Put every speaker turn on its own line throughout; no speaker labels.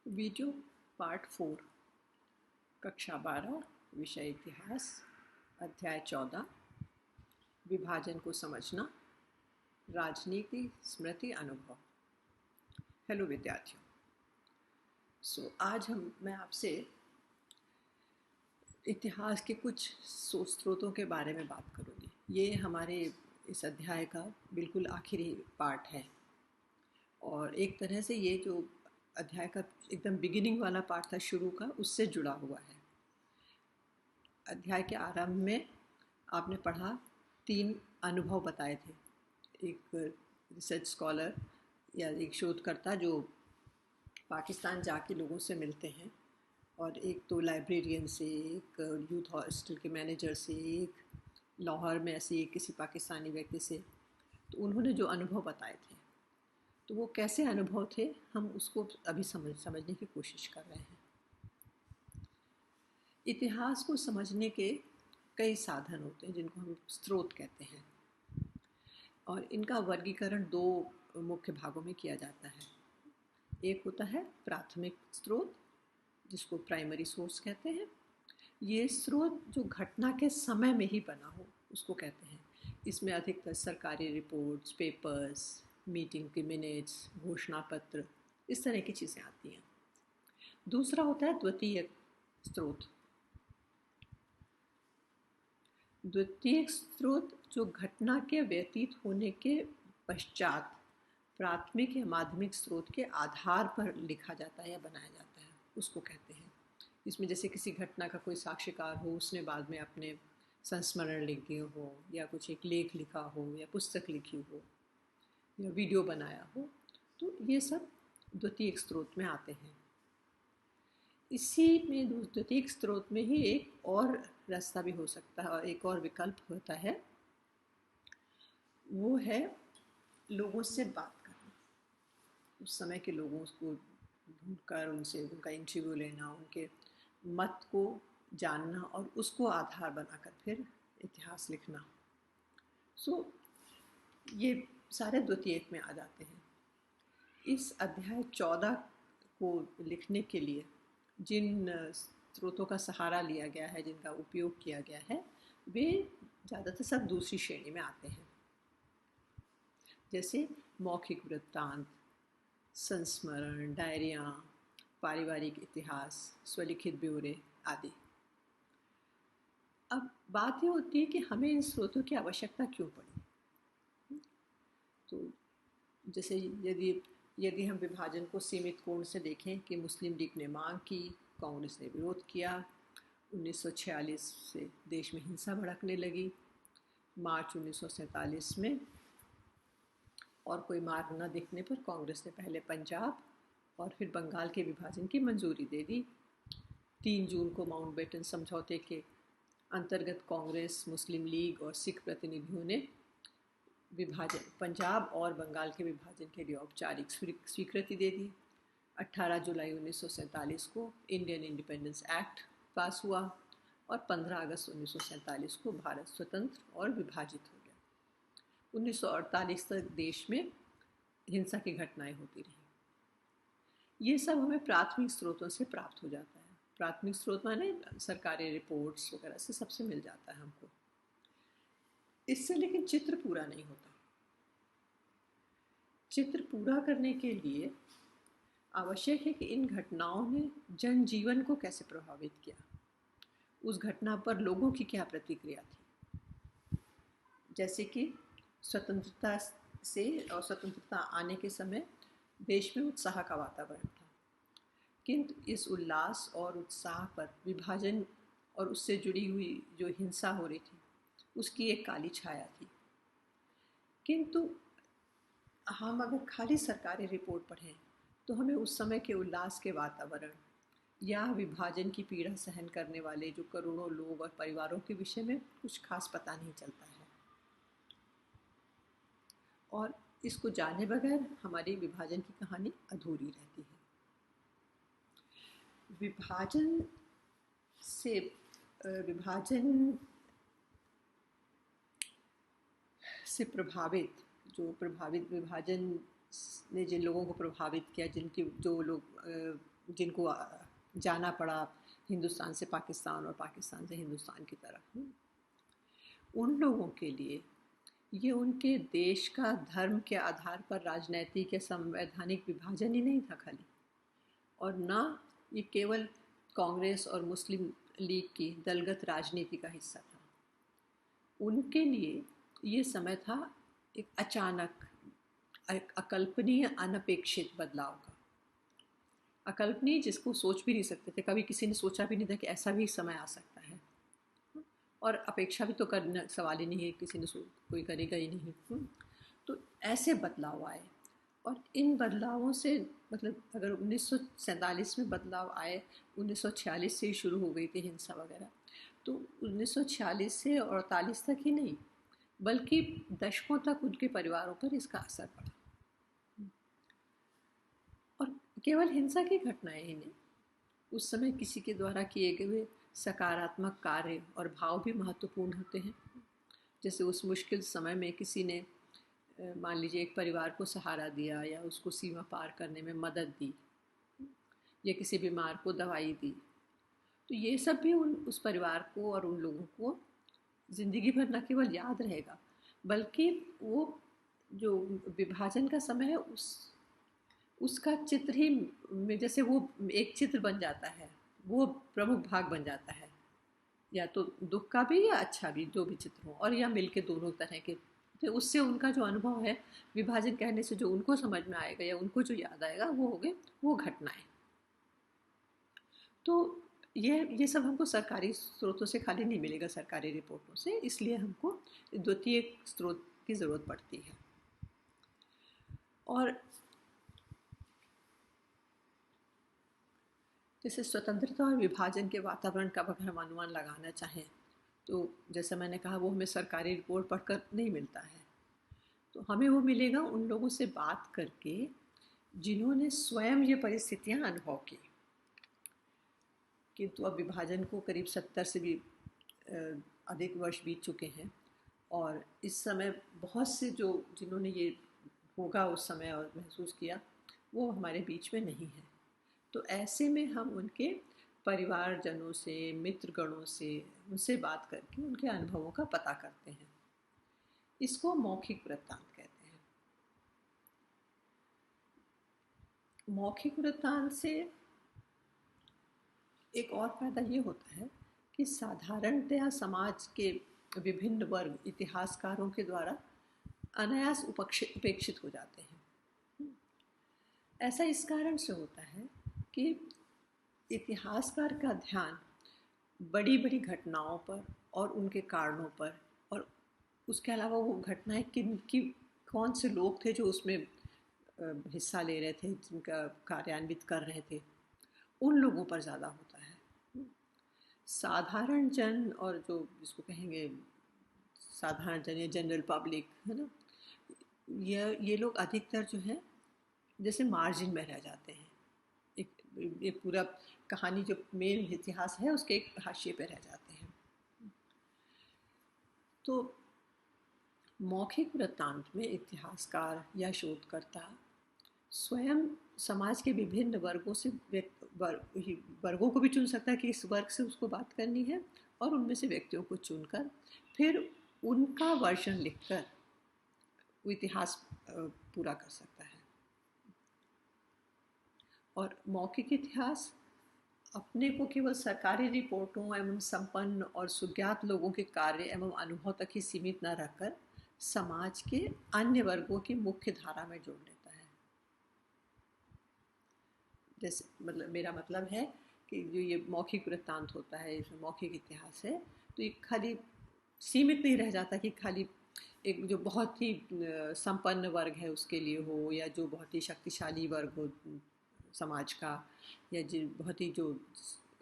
Video part 4 कक्षा 12 विषय इतिहास अध्याय 14 विभाजन को समझना राजनीति स्मृति अनुभव। हेलो विद्यार्थियों। आज मैं आपसे इतिहास के कुछ स्रोतों के बारे में बात करूँगी। ये हमारे इस अध्याय का बिल्कुल आखिरी पार्ट है और एक तरह से ये जो अध्याय का एकदम बिगिनिंग वाला पार्ट था शुरू का, उससे जुड़ा हुआ है। अध्याय के आरंभ में आपने पढ़ा 3 अनुभव बताए थे। एक रिसर्च स्कॉलर या एक शोधकर्ता जो पाकिस्तान जाके लोगों से मिलते हैं, और एक तो लाइब्रेरियन से, एक यूथ हॉस्टल के मैनेजर से, एक लाहौर में ऐसे किसी पाकिस्तानी व्यक्ति से। तो उन्होंने जो अनुभव बताए थे, तो वो कैसे अनुभव थे, हम उसको अभी समझने की कोशिश कर रहे हैं। इतिहास को समझने के कई साधन होते हैं जिनको हम स्रोत कहते हैं, और इनका वर्गीकरण 2 मुख्य भागों में किया जाता है। एक होता है प्राथमिक स्रोत, जिसको प्राइमरी सोर्स कहते हैं। ये स्रोत जो घटना के समय में ही बना हो उसको कहते हैं। इसमें अधिकतर सरकारी रिपोर्ट्स, पेपर्स, मीटिंग के मिनट्स, घोषणा पत्र, इस तरह की चीज़ें आती हैं। दूसरा होता है द्वितीयक स्रोत। द्वितीयक स्रोत जो घटना के व्यतीत होने के पश्चात प्राथमिक या माध्यमिक स्रोत के आधार पर लिखा जाता है या बनाया जाता है, उसको कहते हैं। इसमें जैसे किसी घटना का कोई साक्षीकार हो, उसने बाद में अपने संस्मरण लिख दिए हो, या कुछ एक लेख लिखा हो, या पुस्तक लिखी हो, या वीडियो बनाया हो, तो ये सब द्वितीयक स्रोत में आते हैं। इसी में द्वितीयक स्रोत में ही एक और रास्ता भी हो सकता है, और एक और विकल्प होता है, वो है लोगों से बात करना। उस समय के लोगों को ढूंढकर उनसे उनका इंटरव्यू लेना, उनके मत को जानना और उसको आधार बनाकर फिर इतिहास लिखना। ये सारे द्वितीयक में आ जाते हैं। इस अध्याय 14 को लिखने के लिए जिन स्रोतों का सहारा लिया गया है, जिनका उपयोग किया गया है, वे ज़्यादातर सब दूसरी श्रेणी में आते हैं, जैसे मौखिक वृत्तांत, संस्मरण, डायरियाँ, पारिवारिक इतिहास, स्वलिखित ब्यौरे आदि। अब बात ये होती है कि हमें इन स्रोतों की आवश्यकता क्यों पड़ी। तो जैसे यदि हम विभाजन को सीमित कोण से देखें कि मुस्लिम लीग ने मांग की, कांग्रेस ने विरोध किया, 1946 से देश में हिंसा भड़कने लगी, मार्च 1947 में और कोई मार्ग न दिखने पर कांग्रेस ने पहले पंजाब और फिर बंगाल के विभाजन की मंजूरी दे दी। 3 जून को माउंटबेटन समझौते के अंतर्गत कांग्रेस, मुस्लिम लीग और सिख प्रतिनिधियों ने विभाजन, पंजाब और बंगाल के विभाजन के लिए औपचारिक स्वीकृति दे दी। 18 जुलाई 1947 को इंडियन इंडिपेंडेंस एक्ट पास हुआ और 15 अगस्त 1947 को भारत स्वतंत्र और विभाजित हो गया। 1948 तक देश में हिंसा की घटनाएं होती रही। ये सब हमें प्राथमिक स्रोतों से प्राप्त हो जाता है। प्राथमिक स्रोत माने सरकारी रिपोर्ट्स वगैरह से सबसे मिल जाता है हमको। इससे लेकिन चित्र पूरा नहीं होता। चित्र पूरा करने के लिए आवश्यक है कि इन घटनाओं ने जनजीवन को कैसे प्रभावित किया, उस घटना पर लोगों की क्या प्रतिक्रिया थी। जैसे कि स्वतंत्रता से और स्वतंत्रता आने के समय देश में उत्साह का वातावरण था, किंतु इस उल्लास और उत्साह पर विभाजन और उससे जुड़ी हुई जो हिंसा हो रही थी उसकी एक काली छाया थी। किंतु हम अगर खाली सरकारी रिपोर्ट पढ़ें तो हमें उस समय के उल्लास के वातावरण या विभाजन की पीड़ा सहन करने वाले जो करोड़ों लोग और परिवारों के विषय में कुछ खास पता नहीं चलता है, और इसको जाने बगैर हमारी विभाजन की कहानी अधूरी रहती है। विभाजन से प्रभावित विभाजन ने जिन लोगों को प्रभावित किया, जिनके जो लोग जिनको जाना पड़ा हिंदुस्तान से पाकिस्तान और पाकिस्तान से हिंदुस्तान की तरफ, उन लोगों के लिए ये उनके देश का धर्म के आधार पर राजनैतिक या संवैधानिक विभाजन ही नहीं था खाली, और ना ये केवल कांग्रेस और मुस्लिम लीग की दलगत राजनीति का हिस्सा था। उनके लिए ये समय था एक अचानक, अकल्पनीय, अनपेक्षित बदलाव का। अकल्पनीय, जिसको सोच भी नहीं सकते थे, कभी किसी ने सोचा भी नहीं था कि ऐसा भी समय आ सकता है, और अपेक्षा भी तो करना सवाल ही नहीं है, किसी ने कोई करेगा ही नहीं। तो ऐसे बदलाव आए, और इन बदलावों से मतलब अगर 1947 में बदलाव आए, 1946 से ही शुरू हो गई थी हिंसा वगैरह, तो 1946 से 48 तक ही नहीं बल्कि दशकों तक उनके परिवारों पर इसका असर पड़ा। और केवल हिंसा की घटनाएं ही नहीं, उस समय किसी के द्वारा किए गए सकारात्मक कार्य और भाव भी महत्वपूर्ण होते हैं। जैसे उस मुश्किल समय में किसी ने मान लीजिए एक परिवार को सहारा दिया, या उसको सीमा पार करने में मदद दी, या किसी बीमार को दवाई दी, तो ये सब भी उस परिवार को और उन लोगों को ज़िंदगी भर न केवल याद रहेगा, बल्कि वो जो विभाजन का समय है उसका चित्र ही में, जैसे वो एक चित्र बन जाता है, वो प्रमुख भाग बन जाता है, या तो दुख का भी या अच्छा भी, जो भी चित्र हो, और या मिलके दोनों तरह के। तो उससे उनका जो अनुभव है विभाजन कहने से, जो उनको समझ में आएगा या उनको जो याद आएगा, वो हो गए वो घटनाएं। तो ये सब हमको सरकारी स्रोतों से खाली नहीं मिलेगा, सरकारी रिपोर्टों से, इसलिए हमको द्वितीय स्रोत की ज़रूरत पड़ती है। और जैसे स्वतंत्रता और विभाजन के वातावरण का अगर हम अनुमान लगाना चाहें, तो जैसे मैंने कहा, वो हमें सरकारी रिपोर्ट पढ़कर नहीं मिलता है, तो हमें वो मिलेगा उन लोगों से बात करके जिन्होंने स्वयं ये परिस्थितियां अनुभव की। किंतु अब विभाजन को करीब 70 से भी अधिक वर्ष बीत चुके हैं, और इस समय बहुत से जो जिन्होंने ये होगा उस समय और महसूस किया, वो हमारे बीच में नहीं है। तो ऐसे में हम उनके परिवारजनों से, मित्रगणों से, उनसे बात करके उनके अनुभवों का पता करते हैं। इसको मौखिक वृत्तांत कहते हैं। मौखिक वृत्तांत से एक और फायदा ये होता है कि साधारणतया समाज के विभिन्न वर्ग इतिहासकारों के द्वारा अनायास उपेक्षित हो जाते हैं। ऐसा इस कारण से होता है कि इतिहासकार का ध्यान बड़ी बड़ी घटनाओं पर और उनके कारणों पर, और उसके अलावा वो घटनाएं कौन से लोग थे जो उसमें हिस्सा ले रहे थे, जिनका कार्यान्वित कर रहे थे, उन लोगों पर ज़्यादा होता है। साधारण जन, और जो जिसको कहेंगे साधारण जन या जनरल पब्लिक, है ना, ये लोग अधिकतर जो है जैसे मार्जिन में रह जाते हैं। एक पूरा कहानी जो मेन इतिहास है उसके एक हाशिए पे रह जाते हैं। तो मौखिक वृत्तांत में इतिहासकार या शोधकर्ता स्वयं समाज के विभिन्न वर्गों से वर्गों को भी चुन सकता है कि इस वर्ग से उसको बात करनी है, और उनमें से व्यक्तियों को चुनकर फिर उनका वर्जन लिखकर वो इतिहास पूरा कर सकता है। और मौखिक इतिहास अपने को केवल सरकारी रिपोर्टों एवं संपन्न और सुज्ञात लोगों के कार्य एवं अनुभव तक ही सीमित न रखकर समाज के अन्य वर्गों की मुख्य धारा में जोड़ लेता है। जैसे मतलब मेरा मतलब है कि जो ये मौखिक वृत्तांत होता है, इसमें मौखिक इतिहास है, तो ये खाली सीमित नहीं रह जाता कि खाली एक जो बहुत ही संपन्न वर्ग है उसके लिए हो, या जो बहुत ही शक्तिशाली वर्ग हो समाज का, या जो बहुत ही जो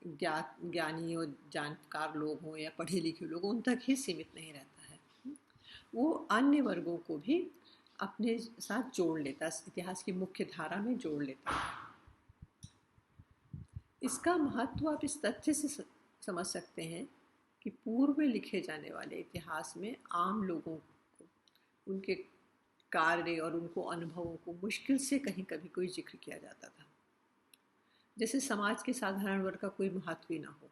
ज्ञानी और जानकार लोग हों या पढ़े लिखे लोग, उन तक ही सीमित नहीं रहता है। वो अन्य वर्गों को भी अपने साथ जोड़ लेता है, इतिहास की मुख्य धारा में जोड़ लेता है। इसका महत्व आप इस तथ्य से समझ सकते हैं कि पूर्व में लिखे जाने वाले इतिहास में आम लोगों को, उनके कार्य और उनको अनुभवों को मुश्किल से कहीं कभी कोई जिक्र किया जाता था। जैसे समाज के साधारण वर्ग का कोई महत्व ही ना हो।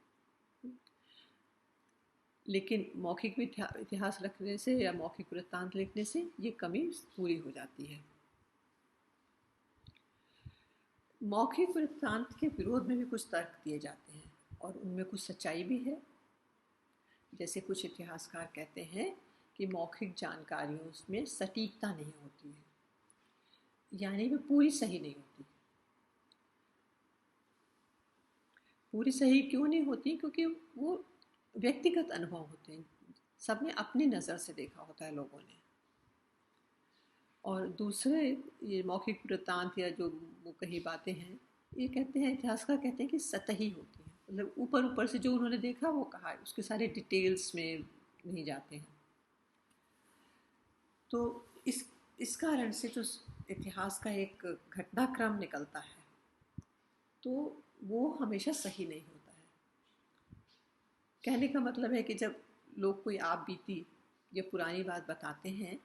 लेकिन मौखिक इतिहास रखने से या मौखिक वृत्तांत लिखने से ये कमी पूरी हो जाती है। मौखिक वृत्तांत के विरोध में भी कुछ तर्क दिए जाते हैं और उनमें कुछ सच्चाई भी है। जैसे कुछ इतिहासकार कहते हैं कि मौखिक जानकारियों में सटीकता नहीं होती है, यानी वे पूरी सही नहीं होती। पूरी सही क्यों नहीं होती? क्योंकि वो व्यक्तिगत अनुभव होते हैं, सबने अपनी नज़र से देखा होता है लोगों ने। और दूसरे ये मौखिक वृत्तांत या जो वो कही बातें हैं, ये कहते हैं, इतिहासकार कहते हैं कि सतही होती हैं, मतलब ऊपर ऊपर से जो उन्होंने देखा वो कहा है, उसके सारे डिटेल्स में नहीं जाते हैं। तो इस कारण से जो इतिहास का एक घटनाक्रम निकलता है तो वो हमेशा सही नहीं होता है। कहने का मतलब है कि जब लोग कोई आप बीती या पुरानी बात बताते हैं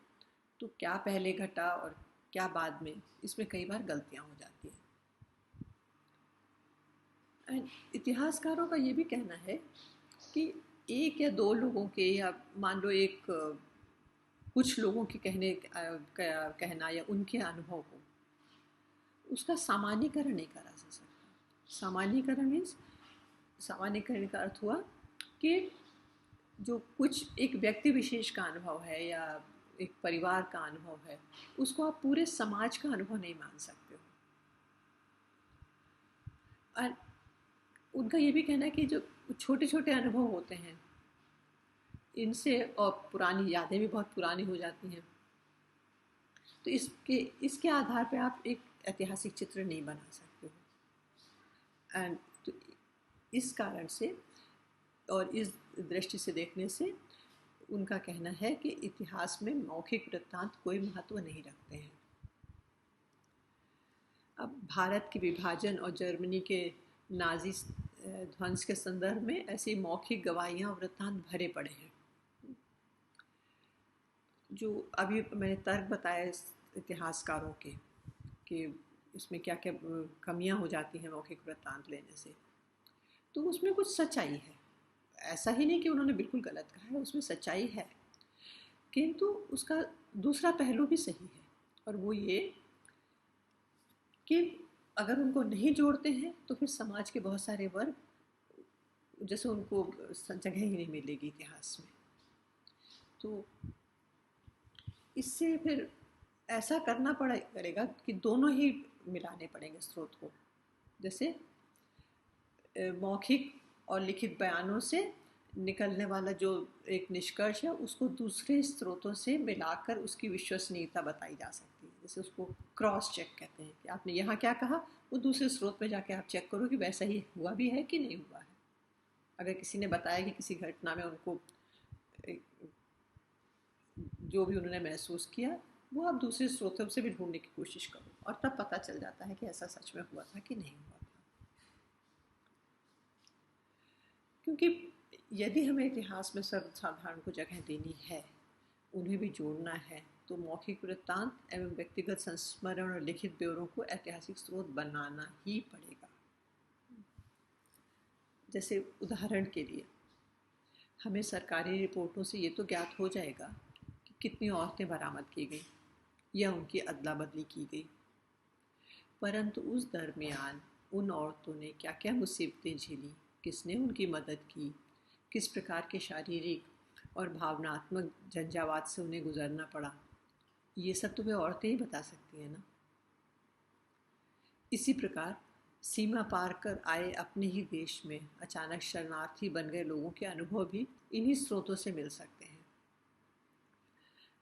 तो क्या पहले घटा और क्या बाद में, इसमें कई बार गलतियां हो जाती हैं। इतिहासकारों का ये भी कहना है कि एक या दो लोगों के, या मान लो एक कुछ लोगों के कहना या उनके अनुभव को, उसका सामान्यीकरण नहीं करा जा सकता। सामान्यीकरण मीन्स, सामान्यीकरण का अर्थ हुआ कि जो कुछ एक व्यक्ति विशेष का अनुभव है या एक परिवार का अनुभव है, उसको आप पूरे समाज का अनुभव नहीं मान सकते हो। और उनका ये भी कहना है कि जो छोटे छोटे अनुभव होते हैं, इनसे और पुरानी यादें भी बहुत पुरानी हो जाती हैं, तो इसके आधार पर आप एक ऐतिहासिक चित्र नहीं बना सकते हो। एंड तो इस कारण से और इस दृष्टि से देखने से उनका कहना है कि इतिहास में मौखिक वृत्तांत कोई महत्व नहीं रखते हैं। अब भारत के विभाजन और जर्मनी के नाजी ध्वंस के संदर्भ में ऐसी मौखिक गवाहियाँ और वृत्तांत भरे पड़े हैं। जो अभी मैंने तर्क बताया इतिहासकारों के कि इसमें क्या क्या कमियां हो जाती हैं मौखिक वृत्तांत लेने से, तो उसमें कुछ सच्चाई है। ऐसा ही नहीं कि उन्होंने बिल्कुल गलत कहा है, उसमें सच्चाई है, किंतु उसका दूसरा पहलू भी सही है, और वो ये कि अगर उनको नहीं जोड़ते हैं तो फिर समाज के बहुत सारे वर्ग, जैसे उनको जगह ही नहीं मिलेगी इतिहास में। तो इससे फिर ऐसा करना पड़ेगा कि दोनों ही मिलाने पड़ेंगे स्रोत को। जैसे मौखिक और लिखित बयानों से निकलने वाला जो एक निष्कर्ष है, उसको दूसरे स्रोतों से मिलाकर उसकी विश्वसनीयता बताई जा सकती है। जैसे उसको क्रॉस चेक कहते हैं कि आपने यहाँ क्या कहा, वो दूसरे स्रोत में जाके आप चेक करो कि वैसा ही हुआ भी है कि नहीं हुआ है। अगर किसी ने बताया कि किसी घटना में उनको जो भी उन्होंने महसूस किया, वो आप दूसरे स्रोतों से भी ढूंढने की कोशिश करो, और तब पता चल जाता है कि ऐसा सच में हुआ था कि नहीं हुआ था। क्योंकि यदि हमें इतिहास में सर्वसाधारण को जगह देनी है, उन्हें भी जोड़ना है, तो मौखिक वृत्तांत एवं व्यक्तिगत संस्मरण और लिखित ब्यौरों को ऐतिहासिक स्रोत बनाना ही पड़ेगा। जैसे उदाहरण के लिए, हमें सरकारी रिपोर्टों से ये तो ज्ञात हो जाएगा कि कितनी औरतें बरामद की गई या उनकी अदला बदली की गई, परंतु उस दरमियान उन औरतों ने क्या क्या मुसीबतें झेली, किसने उनकी मदद की, किस प्रकार के शारीरिक और भावनात्मक झंझावात से उन्हें गुजरना पड़ा, ये सब तो वे औरतें ही बता सकती हैं ना। इसी प्रकार सीमा पार कर आए अपने ही देश में अचानक शरणार्थी बन गए लोगों के अनुभव भी इन्हीं स्रोतों से मिल सकते हैं।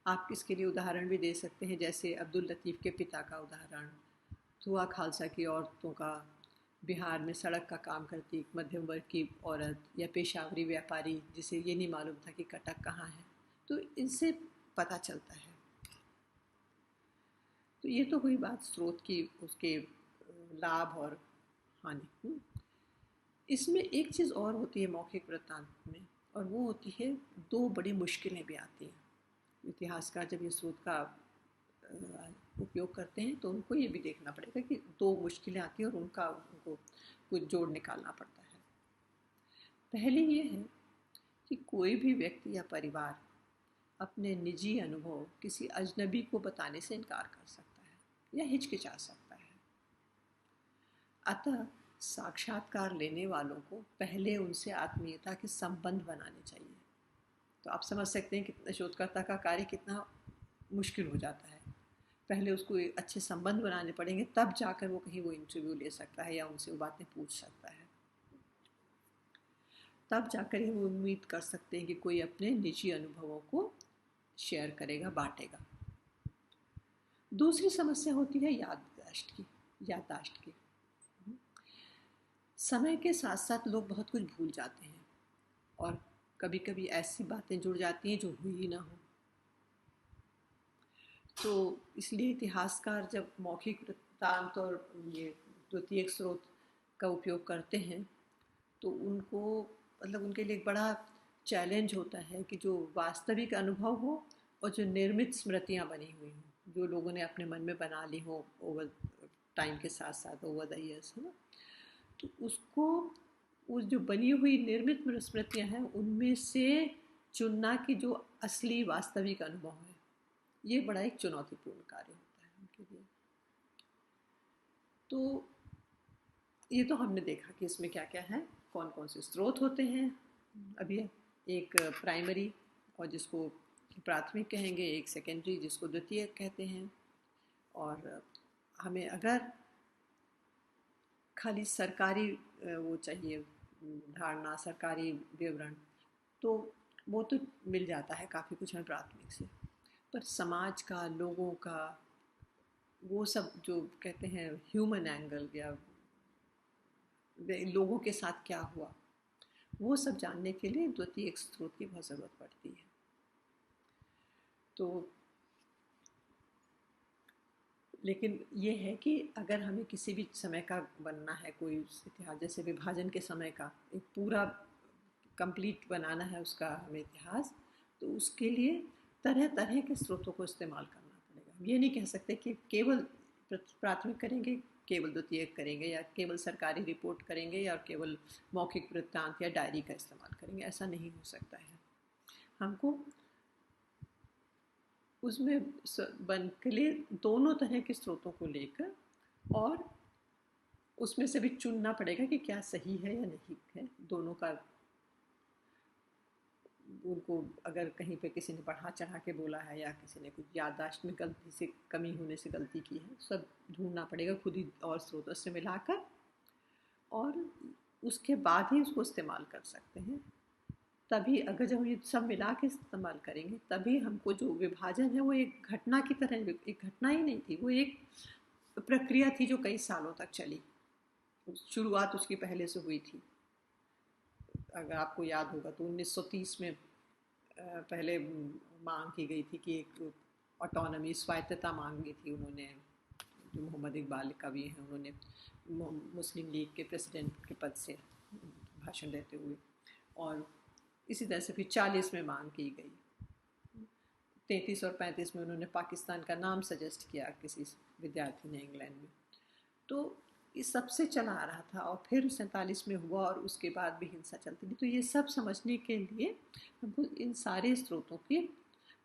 आप इसके लिए उदाहरण भी दे सकते हैं, जैसे अब्दुल लतीफ़ के पिता का उदाहरण, थुआ खालसा की औरतों का, बिहार में सड़क का काम करती एक मध्यम वर्ग की औरत, या पेशावरी व्यापारी जिसे ये नहीं मालूम था कि कटक कहाँ है। तो इनसे पता चलता है। तो ये तो हुई बात स्रोत की, उसके लाभ और हानि। इसमें एक चीज़ और होती है मौखिक वृत्तांत में, और वो होती है, दो बड़ी मुश्किलें भी आती हैं। इतिहासकार जब ये स्रोत का उपयोग करते हैं तो उनको ये भी देखना पड़ेगा कि दो मुश्किलें आती हैं और उनको कुछ जोड़ निकालना पड़ता है। पहली ये है कि कोई भी व्यक्ति या परिवार अपने निजी अनुभव किसी अजनबी को बताने से इनकार कर सकता है या हिचकिचा सकता है। अतः साक्षात्कार लेने वालों को पहले उनसे आत्मीयता के संबंध बनाने चाहिए। तो आप समझ सकते हैं कि शोधकर्ता का कार्य कितना मुश्किल हो जाता है। पहले उसको अच्छे संबंध बनाने पड़ेंगे, तब जाकर वो कहीं वो इंटरव्यू ले सकता है या उनसे वो बातें पूछ सकता है। तब जाकर ही वो उम्मीद कर सकते हैं कि कोई अपने निजी अनुभवों को शेयर करेगा, बांटेगा। दूसरी समस्या होती है याददाश्त की। समय के साथ साथ लोग बहुत कुछ भूल जाते हैं और कभी कभी ऐसी बातें जुड़ जाती हैं जो हुई ही ना हो। तो इसलिए इतिहासकार जब मौखिक वृत्तांत और ये द्वितीयक स्रोत का उपयोग करते हैं तो उनको मतलब उनके लिए एक बड़ा चैलेंज होता है कि जो वास्तविक अनुभव हो और जो निर्मित स्मृतियाँ बनी हुई हों, जो लोगों ने अपने मन में बना ली हो ओवर टाइम के साथ साथ, ओवर द ईयर्स, है ना, तो उसको उस जो बनी हुई निर्मित स्मृतियाँ हैं उनमें से चुनना कि जो असली वास्तविक अनुभव है, ये बड़ा एक चुनौतीपूर्ण कार्य होता है उनके लिए। तो ये तो हमने देखा कि इसमें क्या क्या है, कौन कौन से स्रोत होते हैं। अभी एक प्राइमरी और जिसको प्राथमिक कहेंगे, एक सेकेंडरी जिसको द्वितीयक कहते हैं। और हमें अगर खाली सरकारी वो चाहिए धारणा, सरकारी विवरण, तो वो तो मिल जाता है काफ़ी कुछ हमें प्राथमिक से, पर समाज का, लोगों का, वो सब जो कहते हैं ह्यूमन एंगल या लोगों के साथ क्या हुआ, वो सब जानने के लिए द्वितीयक स्रोत की बहुत ज़रूरत पड़ती है। तो लेकिन ये है कि अगर हमें किसी भी समय का बनना है, कोई इतिहास जैसे विभाजन के समय का एक पूरा कंप्लीट बनाना है उसका हमें इतिहास, तो उसके लिए तरह तरह के स्रोतों को इस्तेमाल करना पड़ेगा। हम ये नहीं कह सकते कि केवल प्राथमिक करेंगे, केवल द्वितीयक करेंगे, या केवल सरकारी रिपोर्ट करेंगे, या केवल मौखिक वृत्तांत या डायरी का इस्तेमाल करेंगे। ऐसा नहीं हो सकता है। हमको उसमें बन के लिए दोनों तरह के स्रोतों को लेकर और उसमें से भी चुनना पड़ेगा कि क्या सही है या नहीं है। दोनों का उनको अगर कहीं पे किसी ने बढ़ा चढ़ा के बोला है या किसी ने कुछ याददाश्त में गलती से कमी होने से गलती की है, सब ढूंढना पड़ेगा खुद ही और स्रोतों से मिलाकर, और उसके बाद ही उसको इस्तेमाल कर सकते हैं। तभी अगर जब ये सब मिला के इस्तेमाल करेंगे तभी हमको जो विभाजन है वो एक घटना की तरह, एक घटना ही नहीं थी, वो एक प्रक्रिया थी जो कई सालों तक चली। शुरुआत उसकी पहले से हुई थी। अगर आपको याद होगा तो 1930 में पहले मांग की गई थी कि एक ऑटोनॉमी, स्वायत्तता मांगी थी उन्होंने, जो मोहम्मद इकबाल कवि हैं, उन्होंने मुस्लिम लीग के प्रेसिडेंट के पद से भाषण देते हुए, और इसी तरह से फिर 40 में मांग की गई। 33 और 35 में उन्होंने पाकिस्तान का नाम सजेस्ट किया किसी विद्यार्थी ने इंग्लैंड में। तो इस सबसे चला आ रहा था और फिर 47 में हुआ और उसके बाद भी हिंसा चलती थी। तो ये सब समझने के लिए हमको इन सारे स्रोतों के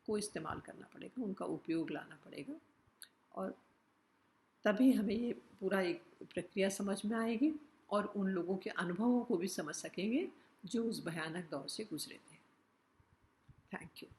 को इस्तेमाल करना पड़ेगा, उनका उपयोग लाना पड़ेगा, और तभी हमें ये पूरा एक प्रक्रिया समझ में आएगी और उन लोगों के अनुभवों को भी समझ सकेंगे जो उस भयानक दौर से गुजरे थे। Thank you.